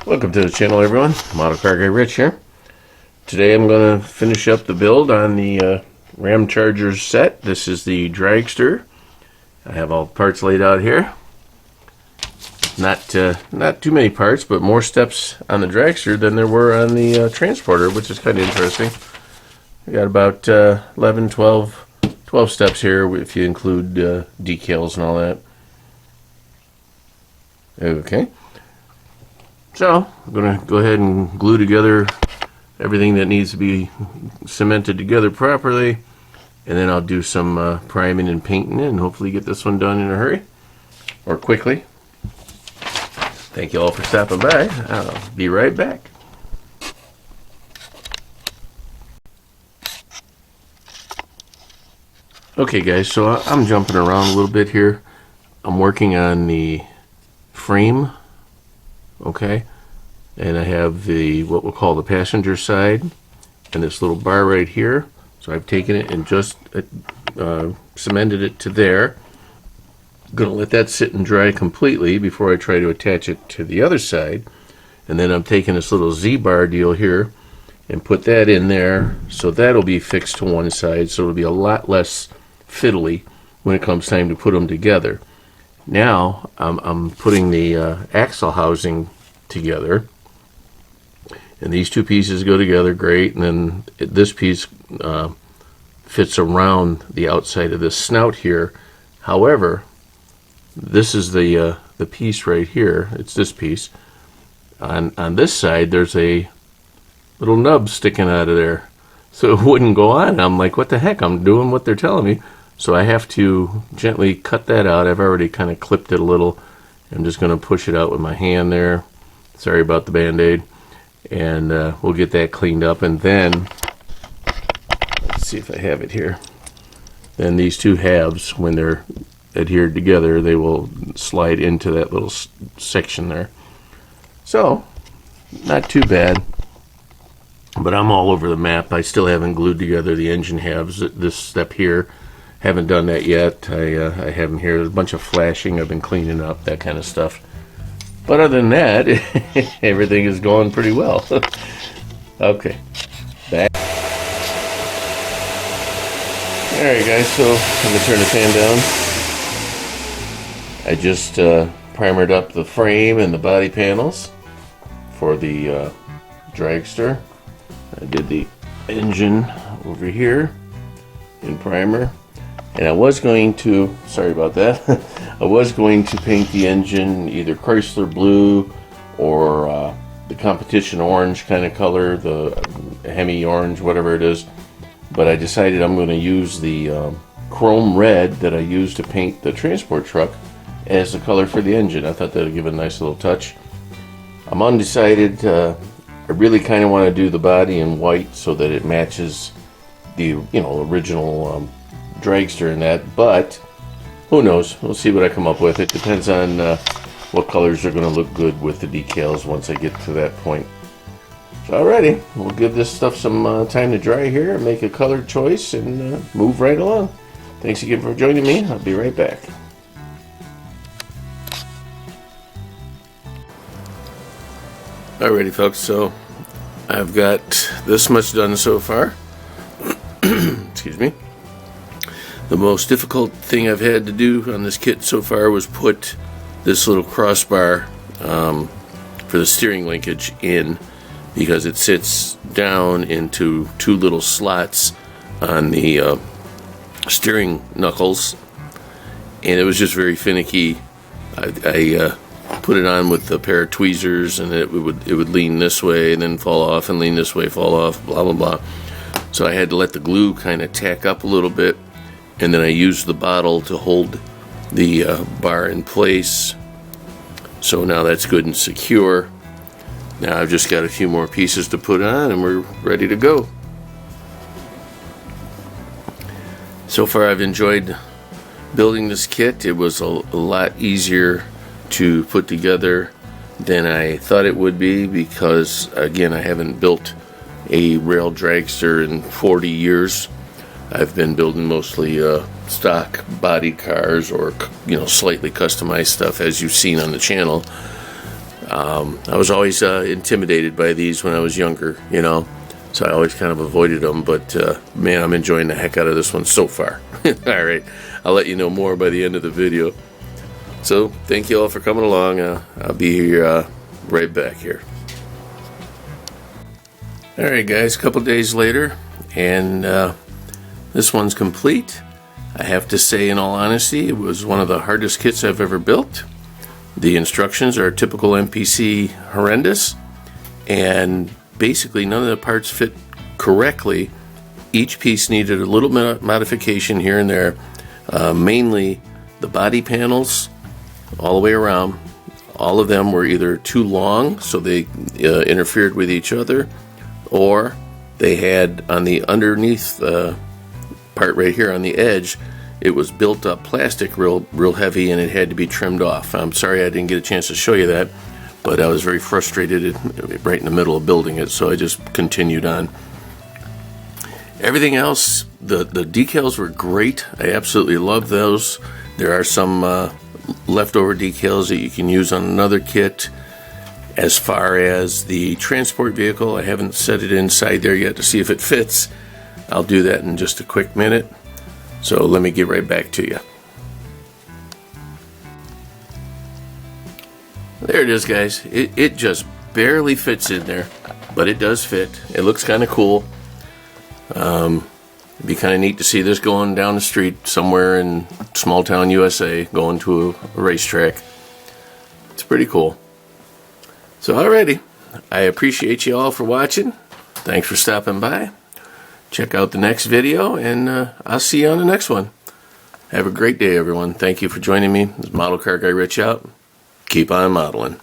Welcome to the channel, everyone. Model Car Guy Rich here. Today I'm going to finish up the build on the Ramchargers set. This is the Dragster. I have all the parts laid out here. Not too many parts, but more steps on the Dragster than there were on the Transporter, which is kind of interesting. We got about 11, 12 steps here if you include decals and all that. Okay. So, I'm going to go ahead and glue together everything that needs to be cemented together properly, and then I'll do some priming and painting and hopefully get this one done in a hurry, or quickly. Thank you all for stopping by. I'll be right back. Okay guys, so I'm jumping around a little bit here. I'm working on the frame. Okay, and I have the what we'll call the passenger side and this little bar right here. So I've taken it and just cemented it to there. I'm gonna let that sit and dry completely before I try to attach it to the other side. And then I'm taking this little Z-bar deal here and put that in there, so that'll be fixed to one side, so it'll be a lot less fiddly when it comes time to put them together. Now I'm putting the axle housing together, and these two pieces go together great, and then this piece fits around the outside of this snout here. However, this is the piece right here. It's this piece. On this side there's a little nub sticking out of there, so it wouldn't go on. I'm like, what the heck? I'm doing what they're telling me. So I have to gently cut that out. I've already kind of clipped it a little. I'm just going to push it out with my hand there. Sorry about the band-aid. And we'll get that cleaned up. And then, let's see if I have it here. Then these two halves, when they're adhered together, they will slide into that little section there. So, not too bad. But I'm all over the map. I still haven't glued together the engine halves. This step here, haven't done that yet. I have them here. There's a bunch of flashing I've been cleaning up, that kind of stuff. But other than that, everything is going pretty well. Okay, back. Alright guys, so I'm going to turn the fan down. I just primered up the frame and the body panels for the Dragster. I did the engine over here in primer. And I was going to, sorry about that, I was going to paint the engine either Chrysler blue or the competition orange kind of color, the Hemi orange, whatever it is. But I decided I'm going to use the chrome red that I used to paint the transport truck as the color for the engine. I thought that would give it a nice little touch. I'm undecided. I really kind of want to do the body in white so that it matches the original Dragster in that, but who knows? We'll see what I come up with. It depends on what colors are going to look good with the decals once I get to that point. So alrighty, we'll give this stuff some time to dry here and make a color choice and move right along. Thanks again for joining me. I'll be right back. Alrighty folks, so I've got this much done so far. Excuse me. The most difficult thing I've had to do on this kit so far was put this little crossbar for the steering linkage in, because it sits down into two little slots on the steering knuckles, and it was just very finicky. I put it on with a pair of tweezers, and it would lean this way and then fall off, and lean this way, fall off, blah blah blah. So I had to let the glue kind of tack up a little bit. And then I used the bottle to hold the bar in place. So now that's good and secure. Now I've just got a few more pieces to put on and we're ready to go. So far I've enjoyed building this kit. It was a lot easier to put together than I thought it would be, because again, I haven't built a rail dragster in 40 years. I've been building mostly stock body cars or slightly customized stuff, as you've seen on the channel. I was always intimidated by these when I was younger, you know, so I always kind of avoided them, but man, I'm enjoying the heck out of this one so far. Alright, I'll let you know more by the end of the video. So, thank you all for coming along. I'll be here right back here. Alright guys, a couple days later, and this one's complete. I have to say, in all honesty, it was one of the hardest kits I've ever built. The instructions are typical MPC horrendous, and basically none of the parts fit correctly. Each piece needed a little modification here and there. Mainly the body panels all the way around. All of them were either too long, so they interfered with each other, or they had on the underneath part right here on the edge, it was built up plastic real heavy, and it had to be trimmed off. I'm sorry I didn't get a chance to show you that, but I was very frustrated right in the middle of building it, so I just continued on. Everything else, the decals were great. I absolutely love those. There are some leftover decals that you can use on another kit. As far as the transport vehicle, I haven't set it inside there yet to see if it fits. I'll do that in just a quick minute. So let me get right back to you. There it is, guys. It just barely fits in there, but it does fit. It looks kind of cool. It'd be kind of neat to see this going down the street somewhere in small town USA, going to a racetrack. It's pretty cool. So alrighty, I appreciate you all for watching. Thanks for stopping by. Check out the next video, and I'll see you on the next one. Have a great day, everyone. Thank you for joining me. This is Model Car Guy Rich out. Keep on modeling.